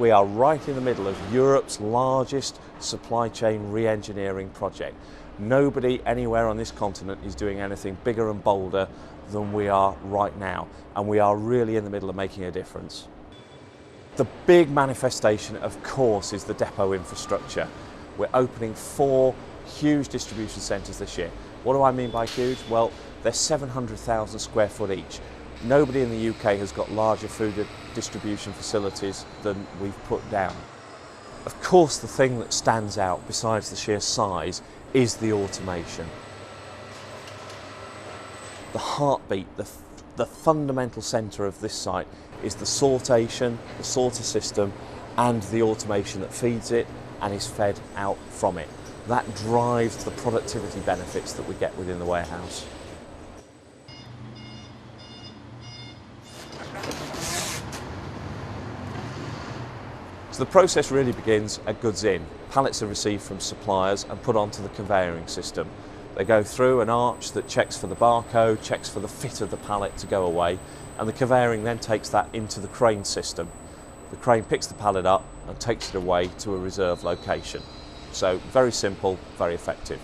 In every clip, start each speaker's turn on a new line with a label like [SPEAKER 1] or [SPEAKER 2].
[SPEAKER 1] We are right in the middle of Europe's largest supply chain re-engineering project. Nobody anywhere on this continent is doing anything bigger and bolder than we are right now, and we are really in the middle of making a difference. The big manifestation, of course, is the depot infrastructure. We're opening 4 huge distribution centres this year. What do I mean by huge? Well, they're 700,000 square foot each. Nobody in the UK has got larger food distribution facilities than we've put down. Of course, the thing that stands out besides the sheer size is the automation. The heartbeat, the fundamental centre of this site is the sortation, the sorter system, and the automation that feeds it and is fed out from it. That drives the productivity benefits that we get within the warehouse. So the process really begins at goods in. Pallets are received from suppliers and put onto the conveying system. They go through an arch that checks for the barcode, checks for the fit of the pallet to go away, and the conveying then takes that into the crane system. The crane picks the pallet up and takes it away to a reserve location. So very simple, very effective.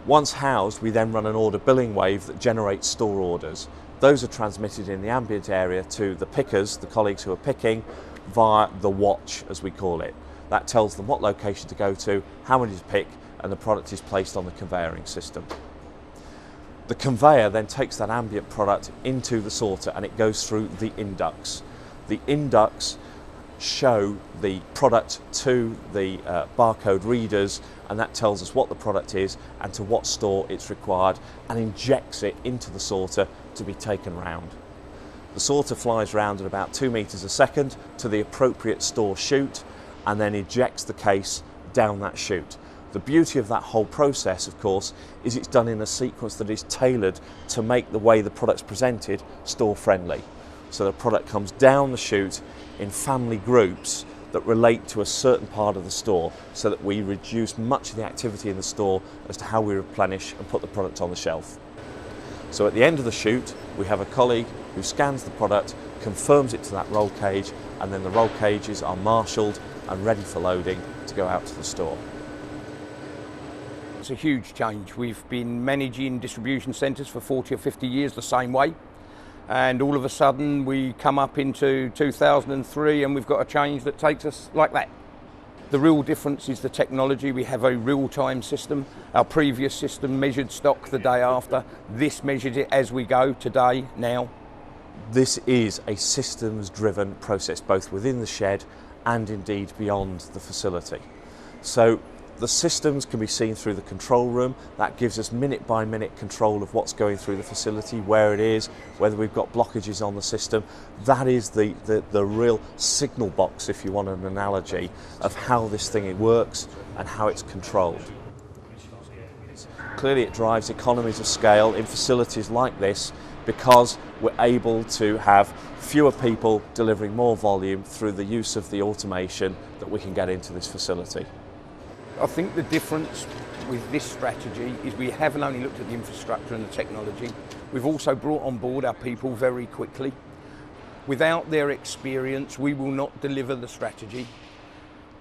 [SPEAKER 1] Once housed, we then run an order billing wave that generates store orders. Those are transmitted in the ambient area to the pickers, the colleagues who are picking, via the watch, as we call it. That tells them what location to go to, how many to pick, and the product is placed on the conveying system. The conveyor then takes that ambient product into the sorter and it goes through the inducts. The inducts show the product to the barcode readers, and that tells us what the product is and to what store it's required, and injects it into the sorter to be taken round. The sorter flies round at about 2 meters a second to the appropriate store chute and then ejects the case down that chute. The beauty of that whole process, of course, is it's done in a sequence that is tailored to make the way the product's presented store friendly. So the product comes down the chute in family groups that relate to a certain part of the store, so that we reduce much of the activity in the store as to how we replenish and put the product on the shelf. So at the end of the chute, we have a colleague who scans the product, confirms it to that roll cage, and then the roll cages are marshalled and ready for loading to go out to the store.
[SPEAKER 2] It's a huge change. We've been managing distribution centres for 40 or 50 years the same way, and all of a sudden we come up into 2003 and we've got a change that takes us like that. The real difference is the technology. We have a real-time system. Our previous system measured stock the day after. This measured it as we go, today, now.
[SPEAKER 1] This is a systems-driven process, both within the shed and indeed beyond the facility. So the systems can be seen through the control room. That gives us minute-by-minute control of what's going through the facility, where it is, whether we've got blockages on the system. That is the real signal box, if you want an analogy, of how this thing works and how it's controlled. Clearly it drives economies of scale in facilities like this, because we're able to have fewer people delivering more volume through the use of the automation that we can get into this facility.
[SPEAKER 2] I think the difference with this strategy is we haven't only looked at the infrastructure and the technology, we've also brought on board our people very quickly. Without their experience, we will not deliver the strategy.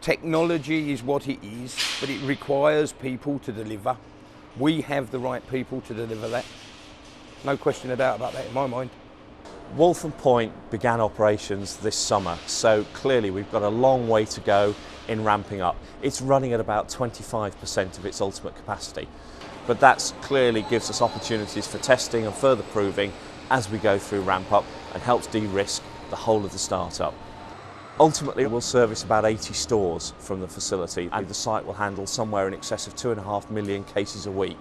[SPEAKER 2] Technology is what it is, but it requires people to deliver. We have the right people to deliver that. No question of doubt about that in my mind.
[SPEAKER 1] Waltham Point began operations this summer, so clearly we've got a long way to go in ramping up. It's running at about 25% of its ultimate capacity, but that clearly gives us opportunities for testing and further proving as we go through ramp up, and helps de-risk the whole of the startup. Ultimately, we'll service about 80 stores from the facility, and the site will handle somewhere in excess of 2.5 million cases a week.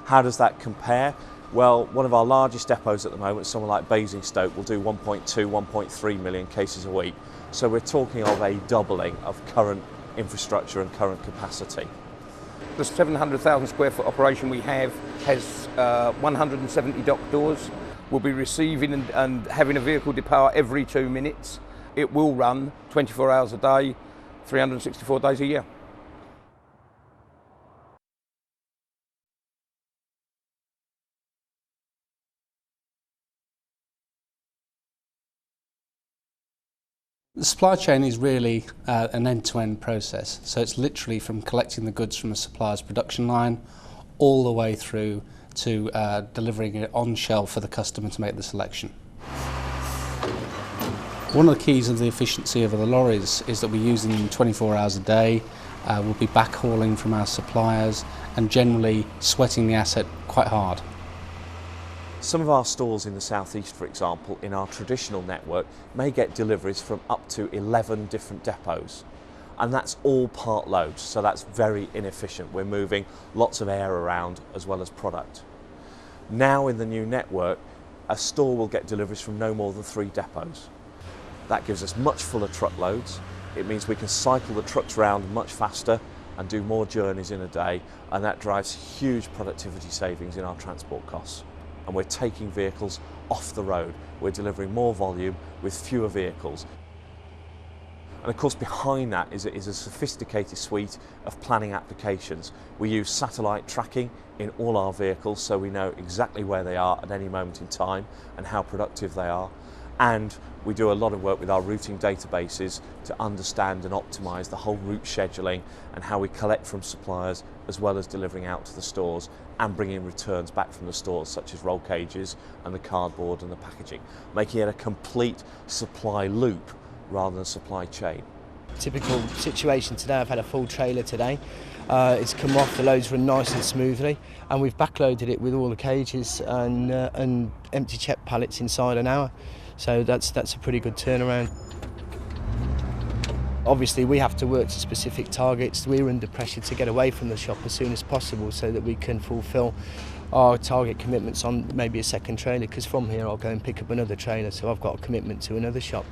[SPEAKER 1] How does that compare? Well, one of our largest depots at the moment, someone like Basingstoke, will do 1.2, 1.3 million cases a week. So we're talking of a doubling of current infrastructure and current capacity.
[SPEAKER 2] The 700,000 square foot operation we have has 170 dock doors. We'll be receiving and having a vehicle depart every 2 minutes. It will run 24 hours a day, 364 days a year.
[SPEAKER 3] The supply chain is really an end-to-end process, so it's literally from collecting the goods from a supplier's production line all the way through to delivering it on shelf for the customer to make the selection. One of the keys of the efficiency of the lorries is that we use them 24 hours a day. We'll be backhauling from our suppliers and generally sweating the asset quite hard.
[SPEAKER 1] Some of our stores in the southeast, for example, in our traditional network may get deliveries from up to 11 different depots, and that's all part loads, so that's very inefficient. We're moving lots of air around as well as product. Now in the new network, a store will get deliveries from no more than 3 depots. That gives us much fuller truckloads. It means we can cycle the trucks round much faster and do more journeys in a day, and that drives huge productivity savings in our transport costs. And we're taking vehicles off the road. We're delivering more volume with fewer vehicles. And of course behind that is a sophisticated suite of planning applications. We use satellite tracking in all our vehicles so we know exactly where they are at any moment in time and how productive they are. And we do a lot of work with our routing databases to understand and optimise the whole route scheduling and how we collect from suppliers as well as delivering out to the stores and bringing returns back from the stores, such as roll cages and the cardboard and the packaging, making it a complete supply loop rather than supply chain.
[SPEAKER 4] Typical situation today, I've had a full trailer today. It's come off, the loads run nice and smoothly, and we've backloaded it with all the cages and empty check pallets inside an hour. So that's a pretty good turnaround. Obviously we have to work to specific targets. We're under pressure to get away from the shop as soon as possible so that we can fulfil our target commitments on maybe a second trailer, because from here I'll go and pick up another trailer, so I've got a commitment to another shop.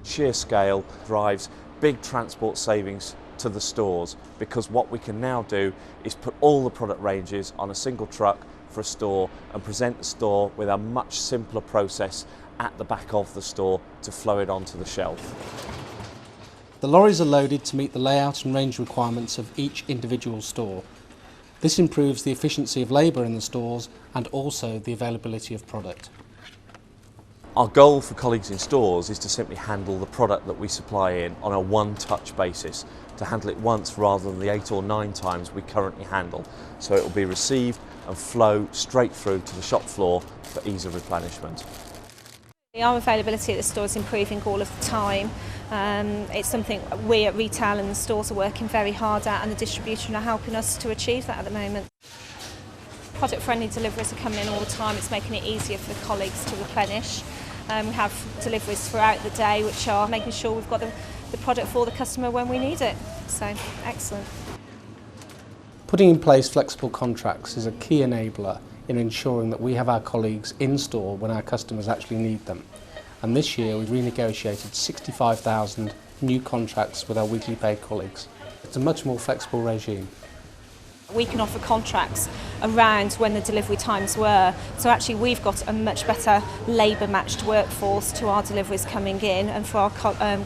[SPEAKER 1] Sheer scale drives big transport savings to the stores, because what we can now do is put all the product ranges on a single truck for a store and present the store with a much simpler process at the back of the store to flow it onto the shelf.
[SPEAKER 3] The lorries are loaded to meet the layout and range requirements of each individual store. This improves the efficiency of labour in the stores and also the availability of product.
[SPEAKER 1] Our goal for colleagues in stores is to simply handle the product that we supply in on a one-touch basis, to handle it once rather than the 8 or 9 times we currently handle. So it will be received and flow straight through to the shop floor for ease of replenishment.
[SPEAKER 5] Our availability at the store is improving all of the time. It's something we at retail and the stores are working very hard at, and the distribution are helping us to achieve that at the moment. Product-friendly deliveries are coming in all the time. It's making it easier for the colleagues to replenish. We have deliveries throughout the day which are making sure we've got the product for the customer when we need it. So, excellent.
[SPEAKER 3] Putting in place flexible contracts is a key enabler in ensuring that we have our colleagues in store when our customers actually need them. And this year we've renegotiated 65,000 new contracts with our weekly paid colleagues. It's a much more flexible regime.
[SPEAKER 5] We can offer contracts around when the delivery times were, so actually we've got a much better labour matched workforce to our deliveries coming in and for our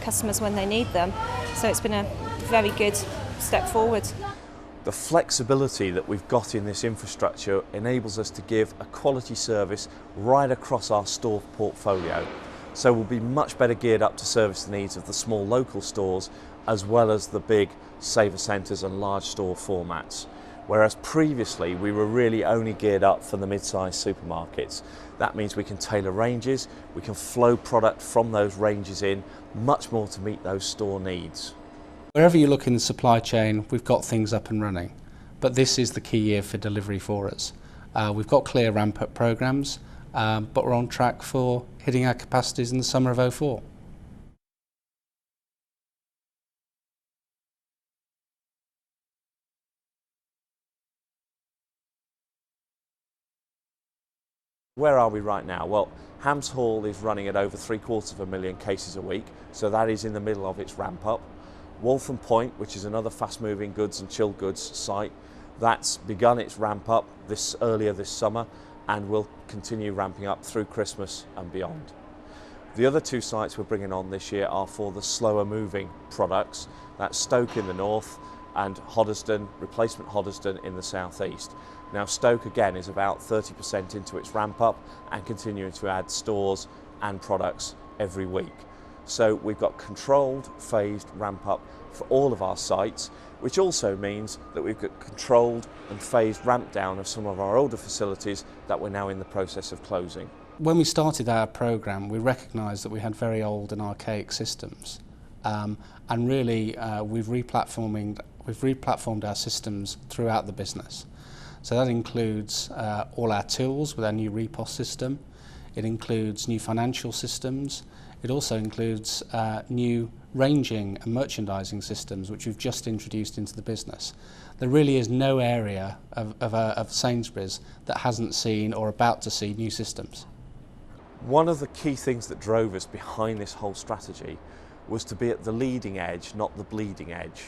[SPEAKER 5] customers when they need them. So it's been a very good step forward.
[SPEAKER 1] The flexibility that we've got in this infrastructure enables us to give a quality service right across our store portfolio. So we'll be much better geared up to service the needs of the small local stores as well as the big saver centres and large store formats. Whereas previously we were really only geared up for the mid-sized supermarkets. That means we can tailor ranges, we can flow product from those ranges in much more to meet those store needs.
[SPEAKER 3] Wherever you look in the supply chain, we've got things up and running, but this is the key year for delivery for us. We've got clear ramp-up programmes, but we're on track for hitting our capacities in the summer of '04.
[SPEAKER 1] Where are we right now? Well, Hams Hall is running at over 750,000 cases a week, so that is in the middle of its ramp-up. Waltham Point, which is another fast-moving goods and chilled goods site, that's begun its ramp-up earlier this summer and will continue ramping up through Christmas and beyond. The other 2 sites we're bringing on this year are for the slower-moving products. That's Stoke in the north and Hoddesdon, replacement Hoddesdon in the southeast. Now Stoke again is about 30% into its ramp-up and continuing to add stores and products every week. So we've got controlled, phased ramp up for all of our sites, which also means that we've got controlled and phased ramp down of some of our older facilities that we're now in the process of closing.
[SPEAKER 3] When we started our programme, we recognised that we had very old and archaic systems, and really we've replatformed our systems throughout the business. So that includes all our tools with our new REPOS system. It includes new financial systems. It also includes new ranging and merchandising systems, which we've just introduced into the business. There really is no area of Sainsbury's that hasn't seen or about to see new systems.
[SPEAKER 1] One of the key things that drove us behind this whole strategy was to be at the leading edge, not the bleeding edge.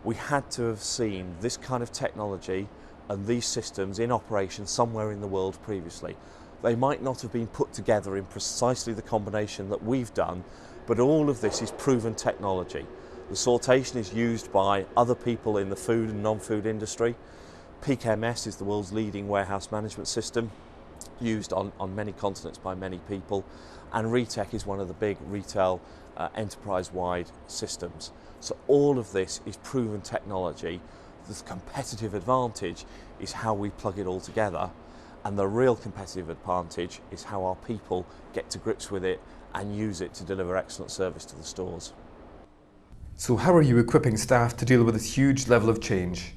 [SPEAKER 1] We had to have seen this kind of technology and these systems in operation somewhere in the world previously. They might not have been put together in precisely the combination that we've done, but all of this is proven technology. The sortation is used by other people in the food and non-food industry. PKMS is the world's leading warehouse management system, used on many continents by many people, and ReTech is one of the big retail enterprise-wide systems. So all of this is proven technology. The competitive advantage is how we plug it all together, and the real competitive advantage is how our people get to grips with it and use it to deliver excellent service to the stores.
[SPEAKER 6] So how are you equipping staff to deal with this huge level of change?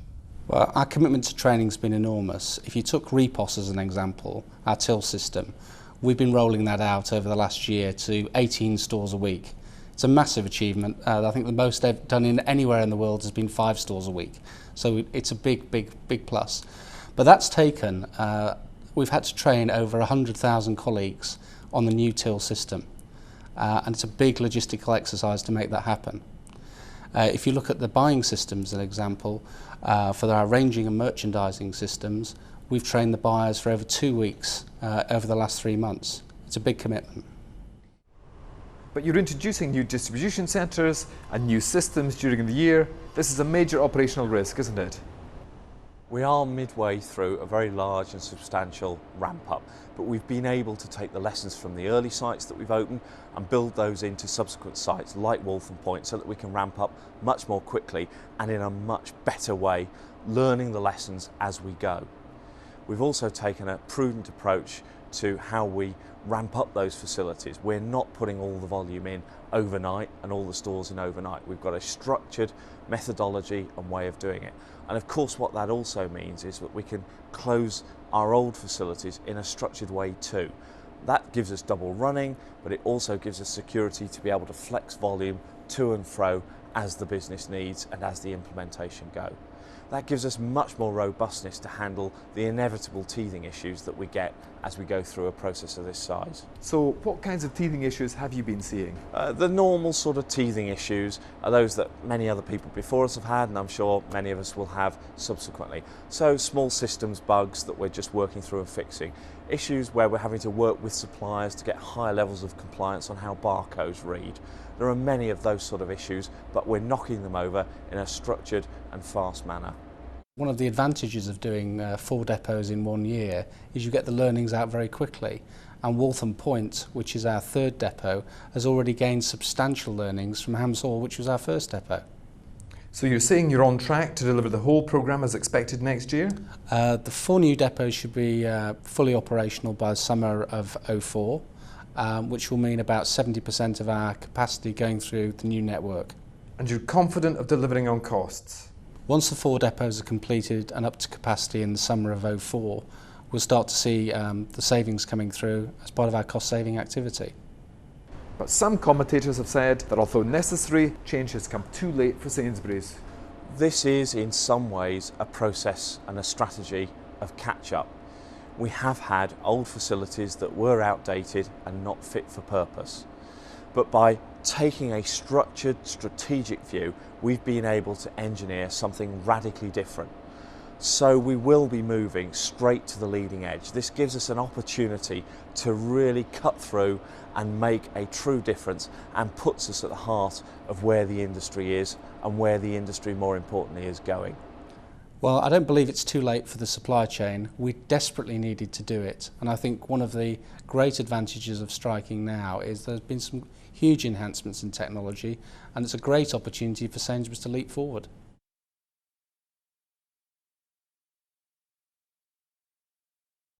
[SPEAKER 3] Well, our commitment to training has been enormous. If you took REPOS as an example, our till system, we've been rolling that out over the last year to 18 stores a week. It's a massive achievement. I think the most they've done in anywhere in the world has been 5 stores a week. So it's a big plus. But that's taken, we've had to train over 100,000 colleagues on the new till system. And it's a big logistical exercise to make that happen. If you look at the buying systems, as an example, for our ranging and merchandising systems, we've trained the buyers for over 2 weeks over the last 3 months. It's a big commitment.
[SPEAKER 6] But you're introducing new distribution centres and new systems during the year. This is a major operational risk, isn't it?
[SPEAKER 1] We are midway through a very large and substantial ramp up, but we've been able to take the lessons from the early sites that we've opened and build those into subsequent sites like Waltham Point so that we can ramp up much more quickly and in a much better way, learning the lessons as we go. We've also taken a prudent approach to how we ramp up those facilities. We're not putting all the volume in overnight and all the stores in overnight. We've got a structured methodology and way of doing it. And of course what that also means is that we can close our old facilities in a structured way too. That gives us double running, but it also gives us security to be able to flex volume to and fro as the business needs and as the implementation go. That gives us much more robustness to handle the inevitable teething issues that we get as we go through a process of this size.
[SPEAKER 6] So what kinds of teething issues have you been seeing?
[SPEAKER 1] The normal sort of teething issues are those that many other people before us have had, and I'm sure many of us will have subsequently. So small systems bugs that we're just working through and fixing. Issues where we're having to work with suppliers to get higher levels of compliance on how barcodes read. There are many of those sort of issues, but we're knocking them over in a structured and fast manner.
[SPEAKER 3] One of the advantages of doing 4 depots in 1 year is you get the learnings out very quickly. And Waltham Point, which is our 3rd depot, has already gained substantial learnings from Hamshall, which was our 1st depot.
[SPEAKER 6] So you're saying you're on track to deliver the whole programme as expected next year?
[SPEAKER 3] The 4 new depots should be fully operational by the summer of 2004. Which will mean about 70% of our capacity going through the new network.
[SPEAKER 6] And you're confident of delivering on costs?
[SPEAKER 3] Once the 4 depots are completed and up to capacity in the summer of 2004, we'll start to see the savings coming through as part of our cost saving activity.
[SPEAKER 6] But some commentators have said that although necessary, change has come too late for Sainsbury's.
[SPEAKER 1] This is in some ways a process and a strategy of catch-up. We have had old facilities that were outdated and not fit for purpose. But by taking a structured, strategic view, we've been able to engineer something radically different. So we will be moving straight to the leading edge. This gives us an opportunity to really cut through and make a true difference and puts us at the heart of where the industry is and where the industry, more importantly, is going.
[SPEAKER 3] Well, I don't believe it's too late for the supply chain. We desperately needed to do it, and I think one of the great advantages of striking now is there's been some huge enhancements in technology, and it's a great opportunity for Sainsbury's to leap forward.